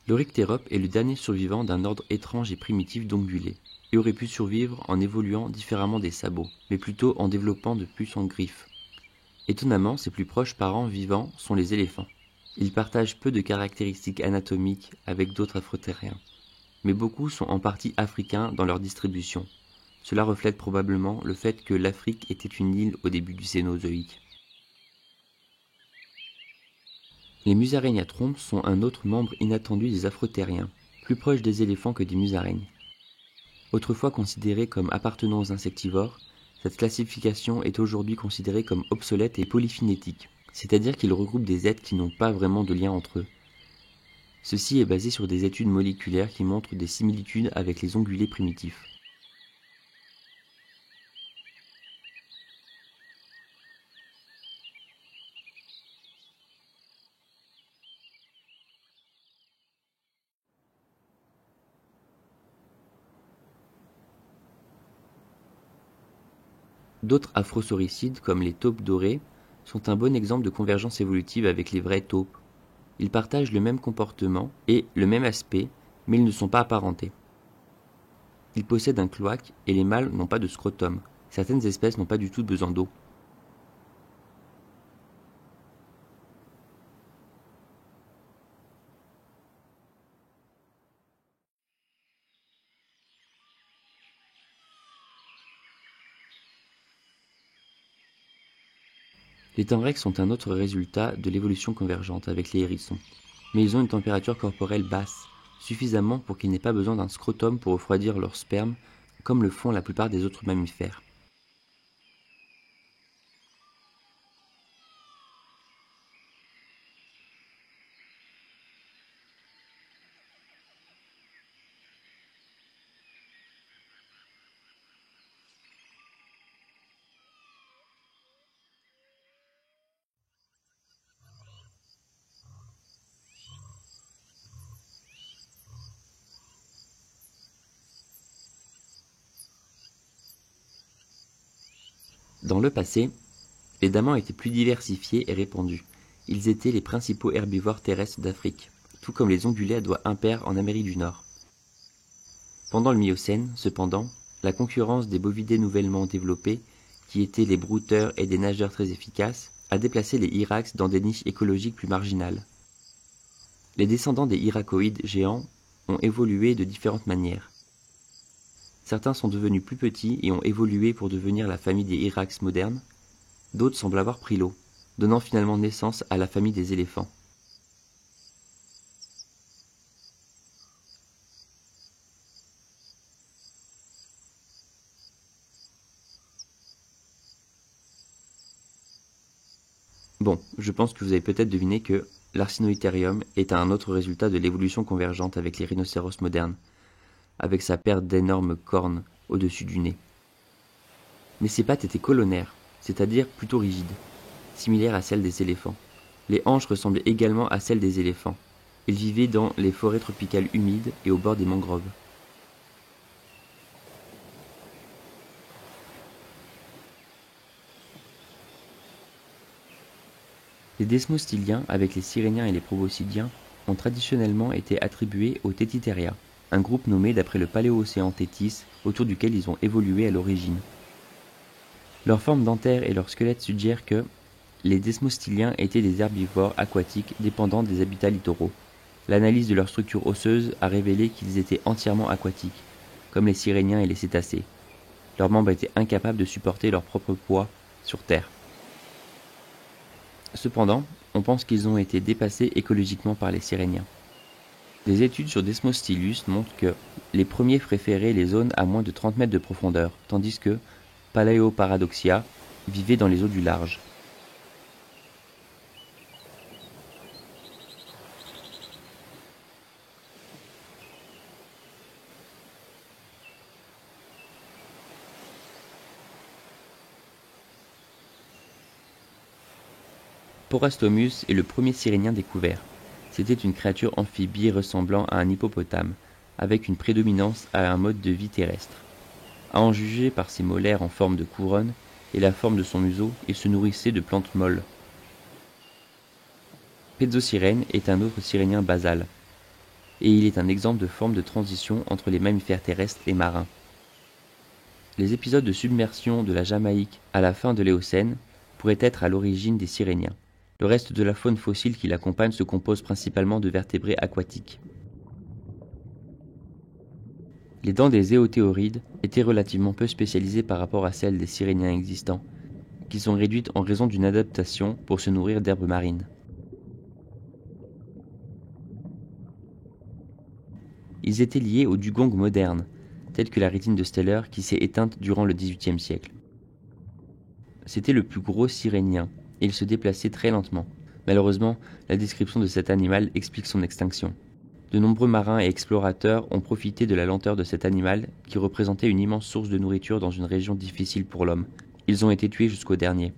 L'Oryctérope est le dernier survivant d'un ordre étrange et primitif d'ongulés. Il aurait pu survivre en évoluant différemment des sabots, mais plutôt en développant de puissantes griffes. Étonnamment, ses plus proches parents vivants sont les éléphants. Ils partagent peu de caractéristiques anatomiques avec d'autres afrothériens, mais beaucoup sont en partie africains dans leur distribution. Cela reflète probablement le fait que l'Afrique était une île au début du Cénozoïque. Les musaraignes à trompe sont un autre membre inattendu des afrothériens, plus proches des éléphants que des musaraignes. Autrefois considérées comme appartenant aux insectivores, cette classification est aujourd'hui considérée comme obsolète et polyphynétique, c'est-à-dire qu'ils regroupent des êtres qui n'ont pas vraiment de lien entre eux. Ceci est basé sur des études moléculaires qui montrent des similitudes avec les ongulés primitifs. D'autres afrosauricides, comme les taupes dorées, sont un bon exemple de convergence évolutive avec les vraies taupes. Ils partagent le même comportement et le même aspect, mais ils ne sont pas apparentés. Ils possèdent un cloaque et les mâles n'ont pas de scrotum. Certaines espèces n'ont pas du tout besoin d'eau. Les tenrecs sont un autre résultat de l'évolution convergente avec les hérissons, mais ils ont une température corporelle basse, suffisamment pour qu'ils n'aient pas besoin d'un scrotum pour refroidir leur sperme, comme le font la plupart des autres mammifères. Dans le passé, les damans étaient plus diversifiés et répandus. Ils étaient les principaux herbivores terrestres d'Afrique, tout comme les ongulés à doigts impairs en Amérique du Nord. Pendant le Miocène, cependant, la concurrence des bovidés nouvellement développés, qui étaient les brouteurs et des nageurs très efficaces, a déplacé les hyrax dans des niches écologiques plus marginales. Les descendants des hyracoïdes géants ont évolué de différentes manières. Certains sont devenus plus petits et ont évolué pour devenir la famille des hyrax modernes. D'autres semblent avoir pris l'eau, donnant finalement naissance à la famille des éléphants. Bon, je pense que vous avez peut-être deviné que l'Arsinoitherium est un autre résultat de l'évolution convergente avec les rhinocéros modernes, avec sa paire d'énormes cornes au-dessus du nez. Mais ses pattes étaient colonnaires, c'est-à-dire plutôt rigides, similaires à celles des éléphants. Les hanches ressemblaient également à celles des éléphants. Ils vivaient dans les forêts tropicales humides et au bord des mangroves. Les desmostyliens, avec les siréniens et les proboscidiens, ont traditionnellement été attribués aux Tethiteria, un groupe nommé d'après le paléocéan Tethys, autour duquel ils ont évolué à l'origine. Leur forme dentaire et leur squelette suggèrent que les desmostyliens étaient des herbivores aquatiques dépendant des habitats littoraux. L'analyse de leur structure osseuse a révélé qu'ils étaient entièrement aquatiques, comme les siréniens et les cétacés. Leurs membres étaient incapables de supporter leur propre poids sur Terre. Cependant, on pense qu'ils ont été dépassés écologiquement par les siréniens. Des études sur Desmostylus montrent que les premiers préféraient les zones à moins de 30 mètres de profondeur, tandis que Palaeoparadoxia vivait dans les eaux du large. Porastomus est le premier sirénien découvert. C'était une créature amphibie ressemblant à un hippopotame, avec une prédominance à un mode de vie terrestre. À en juger par ses molaires en forme de couronne et la forme de son museau, il se nourrissait de plantes molles. Pezosirène est un autre sirénien basal. et il est un exemple de forme de transition entre les mammifères terrestres et marins. Les épisodes de submersion de la Jamaïque à la fin de l'Éocène pourraient être à l'origine des Siréniens. Le reste de la faune fossile qui l'accompagne se compose principalement de vertébrés aquatiques. Les dents des éothéorides étaient relativement peu spécialisées par rapport à celles des Siréniens existants, qui sont réduites en raison d'une adaptation pour se nourrir d'herbes marines. Ils étaient liés aux dugongs modernes, tels que la rétine de Steller qui s'est éteinte durant le XVIIIe siècle. C'était le plus gros sirénien, et il se déplaçait très lentement. Malheureusement, la description de cet animal explique son extinction. De nombreux marins et explorateurs ont profité de la lenteur de cet animal qui représentait une immense source de nourriture dans une région difficile pour l'homme. Ils ont été tués jusqu'au dernier.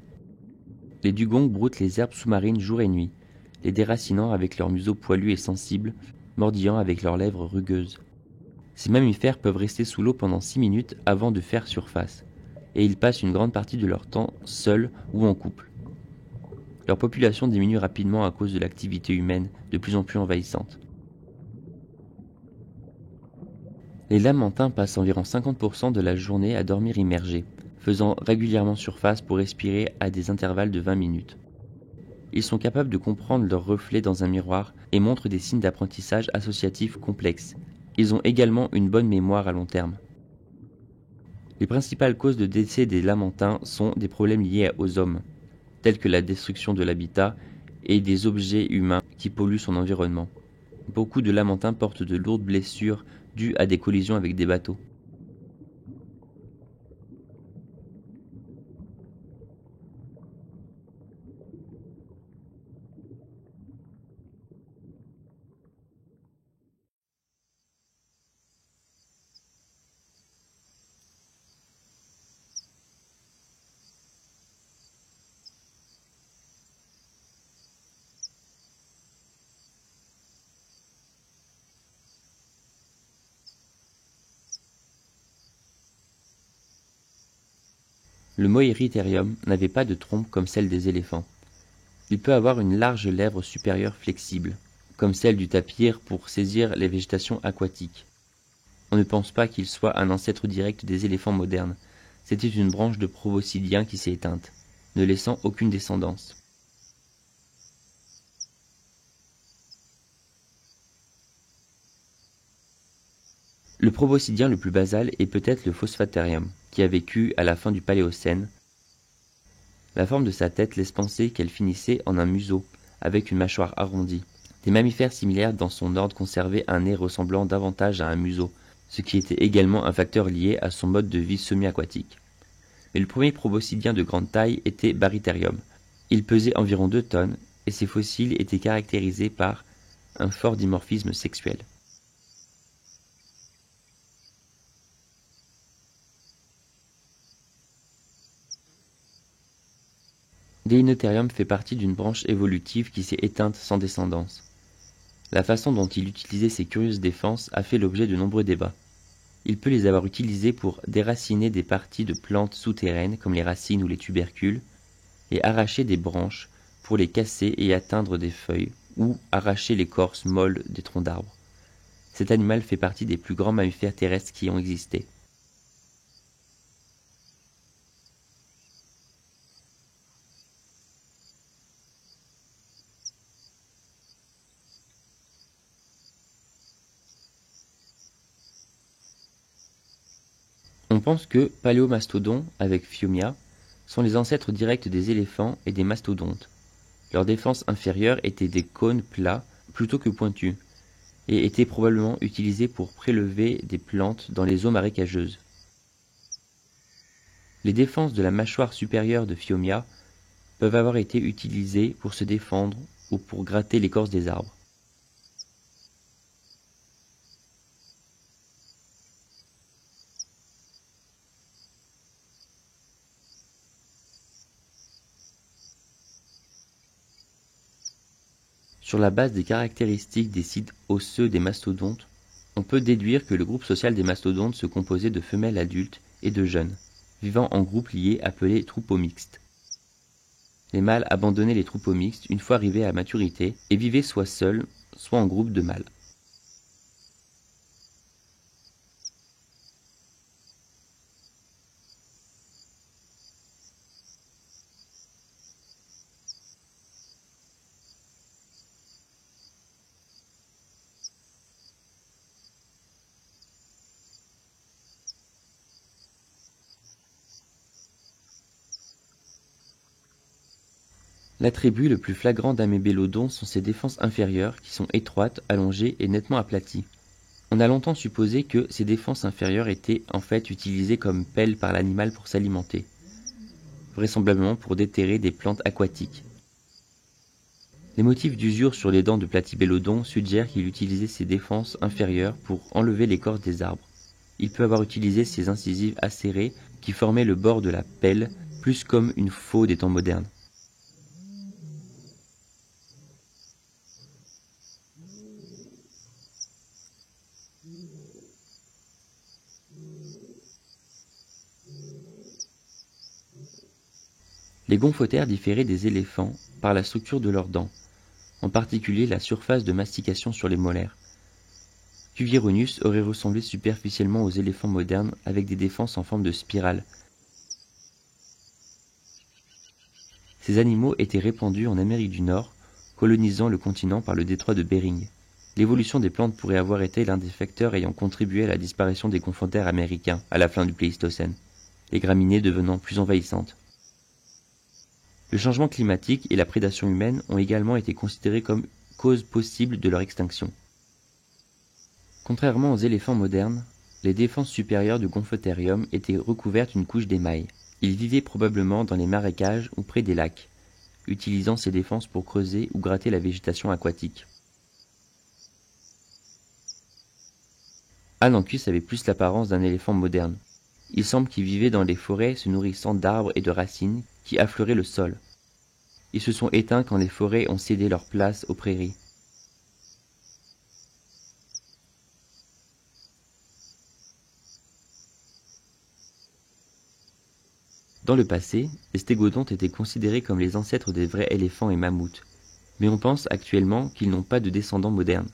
Les dugongs broutent les herbes sous-marines jour et nuit, les déracinant avec leur museau poilu et sensible, mordillant avec leurs lèvres rugueuses. Ces mammifères peuvent rester sous l'eau pendant 6 minutes avant de faire surface, et ils passent une grande partie de leur temps seuls ou en couple. Leur population diminue rapidement à cause de l'activité humaine de plus en plus envahissante. Les lamantins passent environ 50% de la journée à dormir immergés, faisant régulièrement surface pour respirer à des intervalles de 20 minutes. Ils sont capables de comprendre leurs reflets dans un miroir et montrent des signes d'apprentissage associatif complexes. Ils ont également une bonne mémoire à long terme. Les principales causes de décès des lamantins sont des problèmes liés aux hommes, tels que la destruction de l'habitat et des objets humains qui polluent son environnement. Beaucoup de lamantins portent de lourdes blessures dues à des collisions avec des bateaux. Le Moeritherium n'avait pas de trompe comme celle des éléphants. Il peut avoir une large lèvre supérieure flexible, comme celle du tapir pour saisir les végétations aquatiques. On ne pense pas qu'il soit un ancêtre direct des éléphants modernes. C'était une branche de Proboscidien qui s'est éteinte, ne laissant aucune descendance. Le proboscidien le plus basal est peut-être le Phosphaterium, qui a vécu à la fin du Paléocène. La forme de sa tête laisse penser qu'elle finissait en un museau, avec une mâchoire arrondie. Des mammifères similaires dans son ordre conservaient un nez ressemblant davantage à un museau, ce qui était également un facteur lié à son mode de vie semi-aquatique. Mais le premier proboscidien de grande taille était Barytherium. Il pesait environ 2 tonnes, et ses fossiles étaient caractérisés par un fort dimorphisme sexuel. Deinotherium fait partie d'une branche évolutive qui s'est éteinte sans descendance. La façon dont il utilisait ses curieuses défenses a fait l'objet de nombreux débats. Il peut les avoir utilisées pour déraciner des parties de plantes souterraines comme les racines ou les tubercules, et arracher des branches pour les casser et atteindre des feuilles, ou arracher l'écorce molle des troncs d'arbres. Cet animal fait partie des plus grands mammifères terrestres qui ont existé. On pense que Paléomastodon, avec Phiomia, sont les ancêtres directs des éléphants et des mastodontes. Leur défense inférieure était des cônes plats plutôt que pointus, et étaient probablement utilisés pour prélever des plantes dans les eaux marécageuses. Les défenses de la mâchoire supérieure de Phiomia peuvent avoir été utilisées pour se défendre ou pour gratter l'écorce des arbres. Sur la base des caractéristiques des sites osseux des mastodontes, on peut déduire que le groupe social des mastodontes se composait de femelles adultes et de jeunes, vivant en groupes liés appelés troupeaux mixtes. Les mâles abandonnaient les troupeaux mixtes une fois arrivés à maturité et vivaient soit seuls, soit en groupe de mâles. L'attribut le plus flagrant d'Amébélodon sont ses défenses inférieures qui sont étroites, allongées et nettement aplaties. On a longtemps supposé que ces défenses inférieures étaient en fait utilisées comme pelle par l'animal pour s'alimenter, vraisemblablement pour déterrer des plantes aquatiques. Les motifs d'usure sur les dents de Platybélodon suggèrent qu'il utilisait ses défenses inférieures pour enlever l'écorce des arbres. Il peut avoir utilisé ses incisives acérées qui formaient le bord de la pelle, plus comme une faux des temps modernes. Les gomphothères différaient des éléphants par la structure de leurs dents, en particulier la surface de mastication sur les molaires. Cuvierinus aurait ressemblé superficiellement aux éléphants modernes avec des défenses en forme de spirale. Ces animaux étaient répandus en Amérique du Nord, colonisant le continent par le détroit de Bering. L'évolution des plantes pourrait avoir été l'un des facteurs ayant contribué à la disparition des gomphothères américains à la fin du Pléistocène, les graminées devenant plus envahissantes. Le changement climatique et la prédation humaine ont également été considérés comme cause possible de leur extinction. Contrairement aux éléphants modernes, les défenses supérieures du Gomphotherium étaient recouvertes d'une couche d'émail. Ils vivaient probablement dans les marécages ou près des lacs, utilisant ces défenses pour creuser ou gratter la végétation aquatique. Anancus avait plus l'apparence d'un éléphant moderne. Il semble qu'il vivait dans les forêts se nourrissant d'arbres et de racines qui affleuraient le sol. Ils se sont éteints quand les forêts ont cédé leur place aux prairies. Dans le passé, les stégodontes étaient considérés comme les ancêtres des vrais éléphants et mammouths, mais on pense actuellement qu'ils n'ont pas de descendants modernes.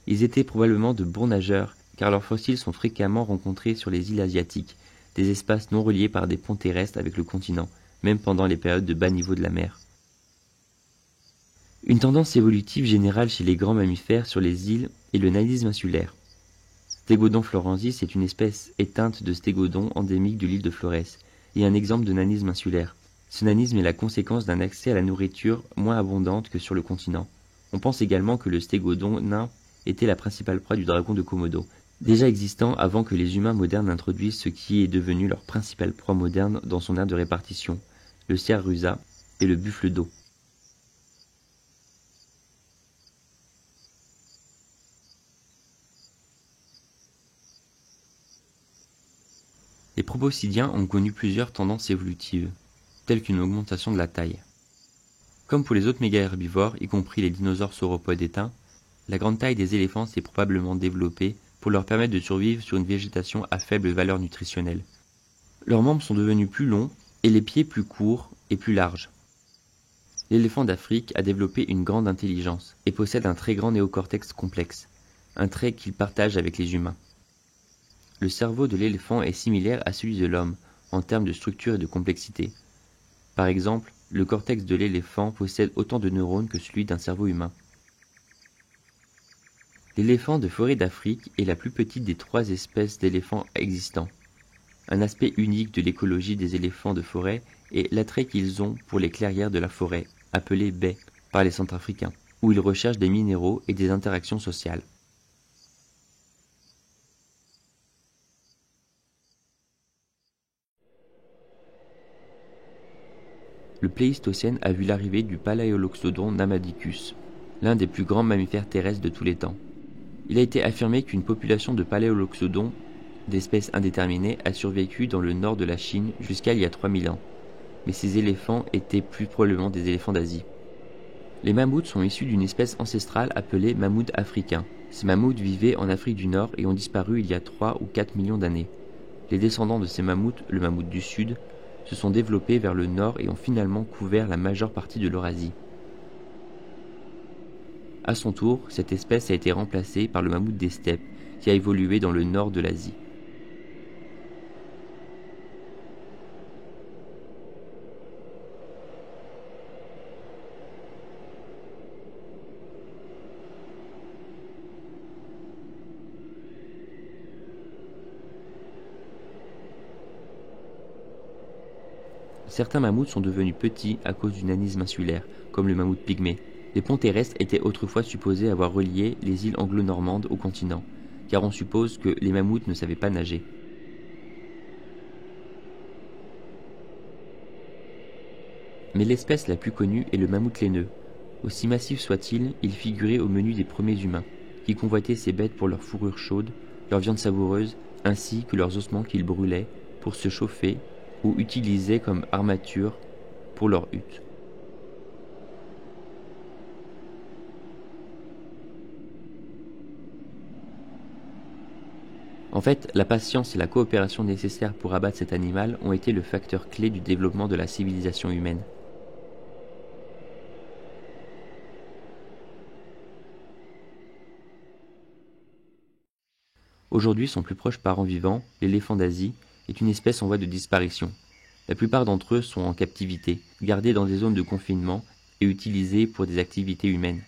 Ils étaient probablement de bons nageurs, car leurs fossiles sont fréquemment rencontrés sur les îles asiatiques, des espaces non reliés par des ponts terrestres avec le continent, même pendant les périodes de bas niveau de la mer. Une tendance évolutive générale chez les grands mammifères sur les îles est le nanisme insulaire. Stégodon florensis est une espèce éteinte de stégodon endémique de l'île de Florès, et un exemple de nanisme insulaire. Ce nanisme est la conséquence d'un accès à la nourriture moins abondante que sur le continent. On pense également que le stégodon nain était la principale proie du dragon de Komodo, déjà existant avant que les humains modernes introduisent ce qui est devenu leur principale proie moderne dans son aire de répartition, le cerf rusa et le buffle d'eau. Les proboscidiens ont connu plusieurs tendances évolutives, telles qu'une augmentation de la taille. Comme pour les autres méga-herbivores, y compris les dinosaures sauropodes éteints, la grande taille des éléphants s'est probablement développée pour leur permettre de survivre sur une végétation à faible valeur nutritionnelle. Leurs membres sont devenus plus longs et les pieds plus courts et plus larges. L'éléphant d'Afrique a développé une grande intelligence et possède un très grand néocortex complexe, un trait qu'il partage avec les humains. Le cerveau de l'éléphant est similaire à celui de l'homme en termes de structure et de complexité. Par exemple, le cortex de l'éléphant possède autant de neurones que celui d'un cerveau humain. L'éléphant de forêt d'Afrique est la plus petite des 3 espèces d'éléphants existants. Un aspect unique de l'écologie des éléphants de forêt est l'attrait qu'ils ont pour les clairières de la forêt, appelées baies par les Centrafricains, où ils recherchent des minéraux et des interactions sociales. Le Pléistocène a vu l'arrivée du Paléoloxodon namadicus, l'un des plus grands mammifères terrestres de tous les temps. Il a été affirmé qu'une population de Paléoloxodons, d'espèces indéterminées, a survécu dans le nord de la Chine jusqu'à il y a 3000 ans. Mais ces éléphants étaient plus probablement des éléphants d'Asie. Les mammouths sont issus d'une espèce ancestrale appelée mammouth africain. Ces mammouths vivaient en Afrique du Nord et ont disparu il y a 3 ou 4 millions d'années. Les descendants de ces mammouths, le mammouth du Sud, se sont développés vers le nord et ont finalement couvert la majeure partie de l'Eurasie. À son tour, cette espèce a été remplacée par le mammouth des steppes, qui a évolué dans le nord de l'Asie. Certains mammouths sont devenus petits à cause du nanisme insulaire, comme le mammouth pygmée. Les ponts terrestres étaient autrefois supposés avoir relié les îles anglo-normandes au continent, car on suppose que les mammouths ne savaient pas nager. Mais l'espèce la plus connue est le mammouth laineux. Aussi massif soit-il, il figurait au menu des premiers humains, qui convoitaient ces bêtes pour leur fourrure chaude, leur viande savoureuse, ainsi que leurs ossements qu'ils brûlaient pour se chauffer ou utilisaient comme armature pour leurs huttes. En fait, la patience et la coopération nécessaires pour abattre cet animal ont été le facteur clé du développement de la civilisation humaine. Aujourd'hui, son plus proche parent vivant, l'éléphant d'Asie, est une espèce en voie de disparition. La plupart d'entre eux sont en captivité, gardés dans des zones de confinement et utilisés pour des activités humaines.